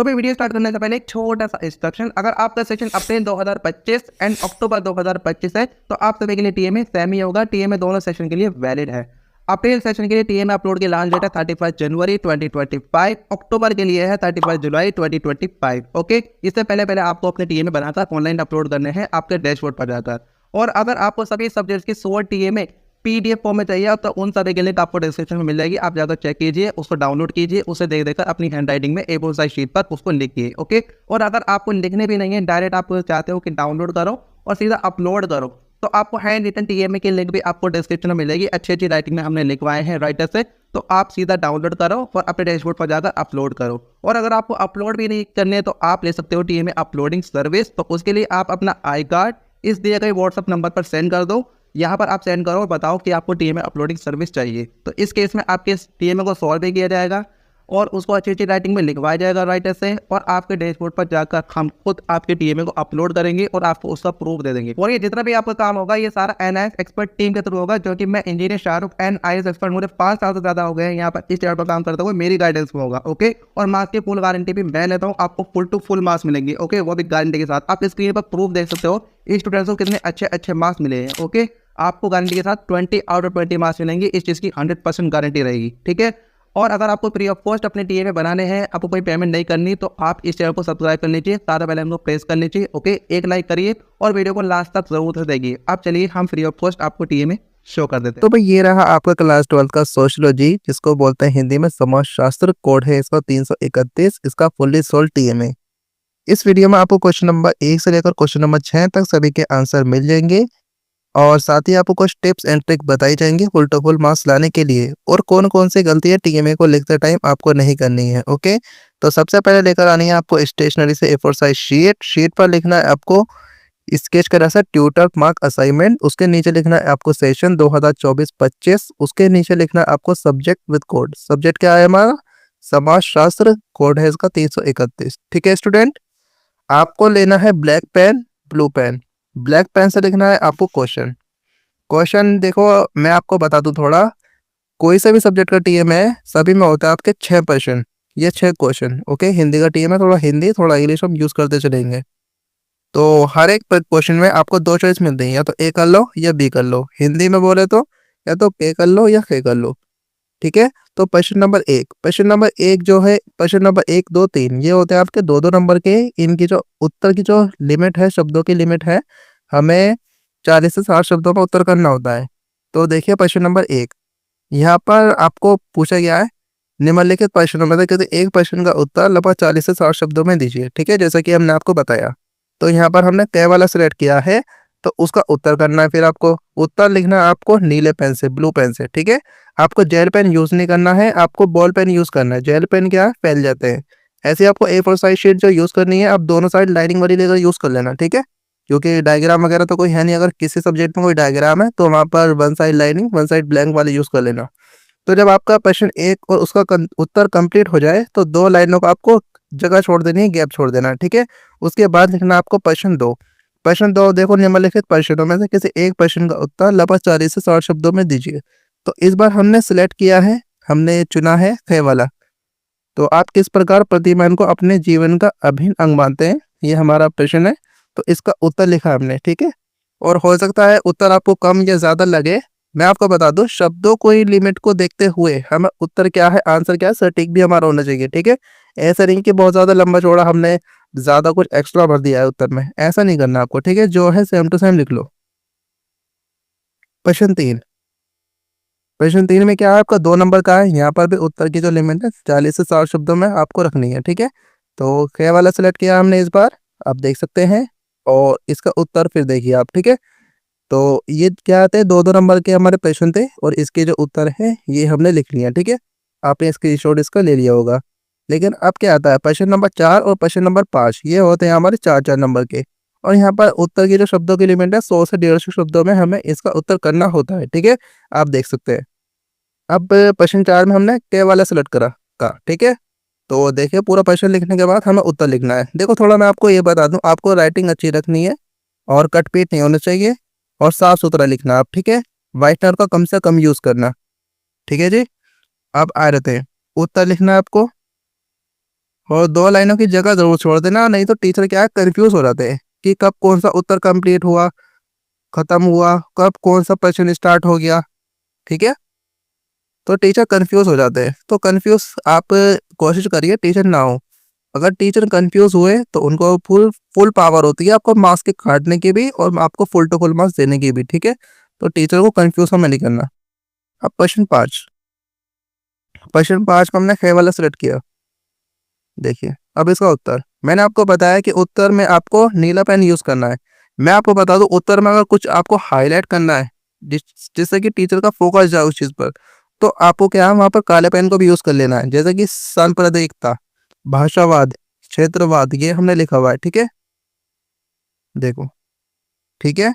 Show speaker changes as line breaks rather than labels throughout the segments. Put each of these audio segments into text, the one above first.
तो भी video start करने से पहले एक छोटा सा इंस्ट्रक्शन, अगर आपका सेशन अप्रैल 2025 एंड अक्टूबर 2025 है तो आप सभी के लिए टीएमए सेम ही होगा। टीएमए दोनों सेशन के लिए वैलिड है। अप्रैल सेशन के लिए टीएमए अपलोड की लास्ट डेट है 31 जनवरी 2025। अक्टूबर के लिए है 31 जुलाई 2025। ओके, इससे पहले पहले आपको अपने टीएमए बनाकर ऑनलाइन अपलोड करने हैं आपके डैशबोर्ड पर जाकर। और अगर आपको सभी सब्जेक्ट्स की 100 टीएमए पीडीएफ फॉर्म में चाहिए तो उन सभी के लिंक आपको डिस्क्रिप्शन में मिल जाएगी। आप जाकर चेक कीजिए, उसको डाउनलोड कीजिए, उसे देख देकर अपनी हैंड राइटिंग में A4 साइज शीट पर उसको लिखिए। ओके, और अगर आपको लिखने भी नहीं है, डायरेक्ट आप चाहते हो कि डाउनलोड करो और सीधा अपलोड करो, तो आपको हैंड रिटन टीएमए की लिंक भी आपको डिस्क्रिप्शन में मिलेगी। अच्छी अच्छी राइटिंग में हमने लिखवाए हैं राइटर से, तो आप सीधा डाउनलोड करो और अपने डैशबोर्ड पर जाकर अपलोड करो। और अगर आपको अपलोड भी नहीं करने तो आप ले सकते हो टीएमए अपलोडिंग सर्विस। तो उसके लिए आप अपना आई कार्ड इस दिए गए व्हाट्सअप नंबर पर सेंड कर दो। यहाँ पर आप सेंड करो और बताओ कि आपको टीएमए अपलोडिंग सर्विस चाहिए। तो इस केस में आपके टीएमए को सॉल्व भी किया जाएगा और उसको अच्छी अच्छी राइटिंग में लिखवाया जाएगा राइटर से, और आपके डैशबोर्ड पर जाकर हम खुद आपके टीएमए को अपलोड करेंगे और आपको उसका प्रूफ दे देंगे। और ये जितना भी आपका काम होगा ये सारा एनआईएस एक्सपर्ट टीम के थ्रू होगा, जो कि मैं इंजीनियर शाहरुख एनआईएस एक्सपर्ट, मुझे 5 साल से ज्यादा हो गए हैं यहाँ पर इस चैनल पर काम करते हुए, मेरी गाइडेंस में होगा। ओके, और मार्क्स की फुल गारंटी भी मैं लेता हूँ, आपको फुल टू फुल मार्क्स मिलेंगे। ओके, वो भी गारंटी के साथ। आप स्क्रीन पर प्रूफ देख सकते हो स्टूडेंट्स को कितने अच्छे अच्छे मार्क्स मिले हैं। ओके, आपको गारंटी के साथ 20 आउट ऑफ 20 मार्क्स मिलेंगे, इस चीज़ की 100% गारंटी रहेगी। ठीक है, और अगर आपको फ्री ऑफ कॉस्ट अपने टीएमए बनाने हैं, आपको कोई पेमेंट नहीं करनी, तो आप इस चैनल को सब्सक्राइब कर लीजिए, सारा बेल आइकन को प्रेस कर लीजिए। ओके, एक लाइक करिए और वीडियो को लास्ट तक जरूर देखिए। अब चलिए हम फ्री ऑफ कॉस्ट आपको टीएमए शो कर देते हैं।
तो भाई ये रहा आपका क्लास 12 का सोशियोलॉजी, जिसको बोलते हैं हिंदी में समाजशास्त्र। कोड है इसका 331, इसका फुल्ली सोल्ड टीएमए। इस वीडियो में आपको क्वेश्चन नंबर 1 से लेकर क्वेश्चन नंबर 6 तक सभी के आंसर मिल जाएंगे, और साथ ही आपको कुछ टिप्स एंड ट्रिक बताई जाएंगी फुल टू फुल मार्क्स लाने के लिए, और कौन कौन सी गलतियां टीएमए को लिखते टाइम आपको नहीं करनी है। ओके, तो सबसे पहले लेकर आनी है आपको स्टेशनरी से A4 साइज शीट पर लिखना है आपको स्केच करा सा ट्यूटर मार्क असाइनमेंट। उसके नीचे लिखना है आपको सेशन 2024-25। उसके नीचे लिखना है आपको सब्जेक्ट विद कोड। सब्जेक्ट क्या है हमारा? समाजशास्त्र। कोड है इसका 331। ठीक है स्टूडेंट, आपको लेना है black pen, blue pen. Black pen से लिखना है आपको क्वेश्चन। क्वेश्चन देखो, मैं आपको बता दूं थोड़ा, कोई सा भी सब्जेक्ट का टीएम है, सभी में होता है आपके 6 क्वेश्चन। ये 6 क्वेश्चन। ओके, हिंदी का टीएम है, थोड़ा हिंदी थोड़ा इंग्लिश हम यूज करते चलेंगे। तो हर एक क्वेश्चन में आपको 2 चॉइस मिलती है, या तो ए कर लो या बी कर लो। हिंदी में बोले तो या तो पे कर लो या खे कर लो। ठीक है, तो क्वेश्चन नंबर 1 जो है, क्वेश्चन नंबर 1, 2, 3 ये होते हैं आपके 2-2 नंबर के। इनकी जो उत्तर की जो लिमिट है, शब्दों की लिमिट है, हमें 40 से 60 शब्दों में उत्तर करना होता है। तो देखिए क्वेश्चन नंबर 1, यहाँ पर आपको पूछा गया है निम्नलिखित प्रश्नों में से किसी एक प्रश्न का उत्तर लगभग 40 से 60 शब्दों में दीजिए। ठीक है, जैसा कि हमने आपको बताया। तो यहाँ पर हमने क वाला सिलेक्ट किया है, तो उसका उत्तर करना है। फिर आपको उत्तर लिखना है आपको नीले पेन से, ब्लू पेन से। ठीक है, आपको जेल पेन यूज नहीं करना है, आपको बॉल पेन यूज करना है। जेल पेन क्या है, फैल जाते हैं। ऐसे आपको A4 साइज शीट जो यूज करनी है, आप दोनों साइड लाइनिंग वाली लेकर यूज कर लेना। ठीक है, क्योंकि डायग्राम वगैरह तो कोई है नहीं। अगर किसी सब्जेक्ट में कोई डायग्राम है तो वहाँ पर 1 साइड लाइनिंग 1 साइड ब्लैंक वाली यूज कर लेना। तो जब आपका प्रश्न 1 और उसका उत्तर कंप्लीट हो जाए तो 2 लाइनों को आपको जगह छोड़ देनी है, गैप छोड़ देना है। ठीक है, उसके बाद लिखना आपको प्रश्न 2। प्रश्न 2 देखो, निम्नलिखित प्रश्नों में से किसी एक प्रश्न का उत्तर लगभग 40 से 60 शब्दों में दीजिए। तो इस बार हमने सिलेक्ट किया है, हमने चुना है खे वाला। तो आप किस प्रकार प्रतिमान को अपने जीवन का अभिन्न अंग मानते हैं, ये हमारा प्रश्न है। तो इसका उत्तर लिखा हमने। ठीक है, और हो सकता है उत्तर आपको कम या ज्यादा लगे। मैं आपको बता दूं, शब्दों को ही लिमिट को देखते हुए हमें उत्तर क्या है, आंसर क्या है, सटीक भी हमारा होना चाहिए। ठीक है, ऐसा नहीं कि बहुत ज्यादा लंबा चौड़ा हमने ज्यादा कुछ एक्स्ट्रा भर दिया है उत्तर में, ऐसा नहीं करना आपको। ठीक है, जो है सेम टू सेम लिख लो। प्रश्न 3, प्रश्न 3 में क्या है, आपका 2 नंबर का है। यहाँ पर भी उत्तर की जो लिमिट है 40 से 60 शब्दों में आपको रखनी है। ठीक है, तो खे वाला सेलेक्ट किया हमने इस बार, आप देख सकते हैं। और इसका उत्तर फिर देखिए आप। ठीक है, तो ये क्या आते हैं, 2-2 नंबर के हमारे प्रश्न थे, और इसके जो उत्तर है ये हमने लिख लिया। ठीक है, आपने स्क्रीनशॉट इसका ले लिया होगा। लेकिन अब क्या आता है, प्रश्न नंबर 4 और प्रश्न नंबर 5 ये होते हैं हमारे 4-4 नंबर के। और यहाँ पर उत्तर की जो शब्दों की लिमिट है 100 से 150 शब्दों में हमें इसका उत्तर करना होता है। ठीक है, आप देख सकते हैं। अब प्रश्न 4 में हमने के वाला सेलेक्ट करा का। ठीक है, तो देखिए पूरा प्रश्न लिखने के बाद हमें उत्तर लिखना है। देखो थोड़ा मैं आपको ये बता दूं, आपको राइटिंग अच्छी रखनी है और कट पीट नहीं होना चाहिए, और साफ सुथरा लिखना आप। ठीक है, व्हाइटनर का कम से कम यूज करना। ठीक है जी, अब आ रहे थे उत्तर लिखना है आपको। और 2 लाइनों की जगह ज़रूर छोड़ देना, नहीं तो टीचर क्या है कंफ्यूज हो जाते हैं कि कब कौन सा उत्तर कंप्लीट हुआ, खत्म हुआ, कब कौन सा प्रश्न स्टार्ट हो गया, ठीक है? तो टीचर कंफ्यूज हो जाते हैं। तो कंफ्यूज आप कोशिश करिए टीचर ना हो। अगर टीचर कंफ्यूज हुए तो उनको फुल फुल पावर होती है आपको मार्क्स के काटने की भी और आपको फुल टू फुल मार्क्स देने की भी, ठीक है? तो टीचर को कंफ्यूज हमें नहीं करना। अब क्वेश्चन 5 को हमने ख वाला सेलेक्ट किया। देखिए, अब इसका उत्तर मैंने आपको बताया कि उत्तर में आपको नीला पेन यूज़ करना है। मैं आपको बता दूँ उत्तर में अगर कुछ आपको हाइलाइट करना है जिस जिससे कि टीचर का फोकस जाए उस चीज़ पर, तो आपको क्या है वहाँ पर काले पेन को भी यूज़ कर लेना है। जैसे कि सांप्रदायिकता, भाषावाद, क्षेत्रवाद ये हमने लिखा हुआ है, ठीक है? देखो, ठीक है?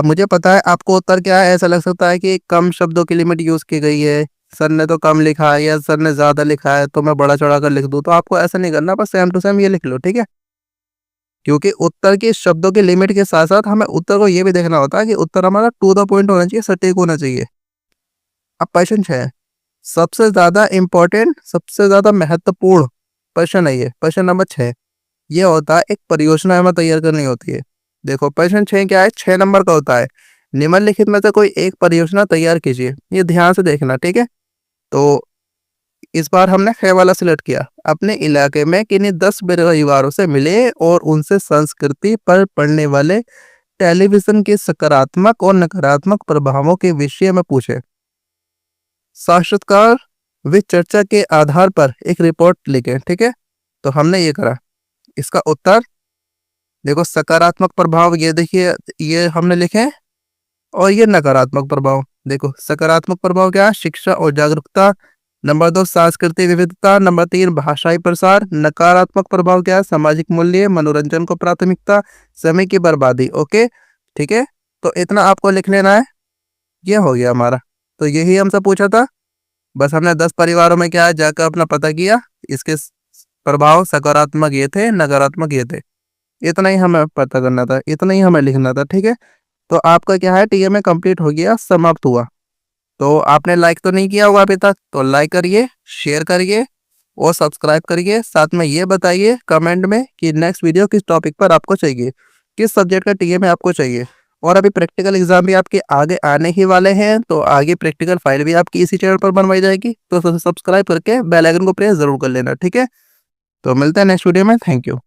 मुझे पता है आपको उत्तर क्या है, ऐसा लग सकता है कि कम शब्दों की लिमिट यूज़ की गई है, सर ने तो कम लिखा है या सर ने ज़्यादा लिखा है तो मैं बढ़ा-चढ़ा कर लिख दूँ, तो आपको ऐसा नहीं करना, बस सेम टू सेम ये लिख लो, ठीक है? क्योंकि उत्तर के शब्दों की लिमिट के साथ-साथ हमें उत्तर को ये भी देखना होता है कि उत्तर हमारा टू द पॉइंट होना चाहिए, सटीक होना चाहिए। अब क्वेश्चन 6 सबसे ज़्यादा इम्पोर्टेंट, सबसे ज़्यादा महत्वपूर्ण प्रश्न है ये, प्रश्न नंबर 6 ये होता है एक परियोजना हमें तैयार करनी होती है। देखो प्रश्न 6 क्या है, 6 नंबर का होता है। निम्नलिखित में से कोई एक परियोजना तैयार कीजिए। ये ध्यान से देखना, ठीक है? तो इस बार हमने ख वाला सिलेक्ट किया। अपने इलाके में किन्हीं 10 परिवारों से मिले और उनसे संस्कृति पर पड़ने वाले टेलीविजन के सकारात्मक और नकारात्मक प्रभावों के विषय में पूछे। साक्षात्कार व चर्चा के आधार पर एक रिपोर्ट लिखें, ठीक है? तो हमने ये करा। इसका उत्तर देखो सकारात्मक प्रभाव ये देखिए ये हमने लिखे और ये नकारात्मक प्रभाव देखो। सकारात्मक प्रभाव क्या है, शिक्षा और जागरूकता। नंबर 2 सांस्कृतिक विविधता। नंबर 3 भाषाई प्रसार। नकारात्मक प्रभाव क्या है, सामाजिक मूल्य, मनोरंजन को प्राथमिकता, समय की बर्बादी। ओके, ठीक है? तो इतना आपको लिख लेना है। ये हो गया हमारा। तो यही हमसे पूछा था, बस हमने 10 परिवारों में क्या है जाकर अपना पता किया, इसके प्रभाव सकारात्मक ये थे, नकारात्मक ये थे। इतना ही हमें पता करना था, इतना ही हमें लिखना था, ठीक है? तो आपका क्या है टीएमए कंप्लीट हो गया, समाप्त हुआ। तो आपने लाइक तो नहीं किया होगा अभी तक, तो लाइक करिए, शेयर करिए और सब्सक्राइब करिए। साथ में ये बताइए कमेंट में कि नेक्स्ट वीडियो किस टॉपिक पर आपको चाहिए, किस सब्जेक्ट का टीएमए आपको चाहिए। और अभी प्रैक्टिकल एग्जाम भी आपके आगे आने ही वाले हैं, तो आगे प्रैक्टिकल फाइल भी आपकी इसी चैनल पर बनवाई जाएगी। तो सब्सक्राइब करके बेल आइकन को प्रेस जरूर कर लेना, ठीक है? तो मिलते हैं नेक्स्ट वीडियो में। Thank you.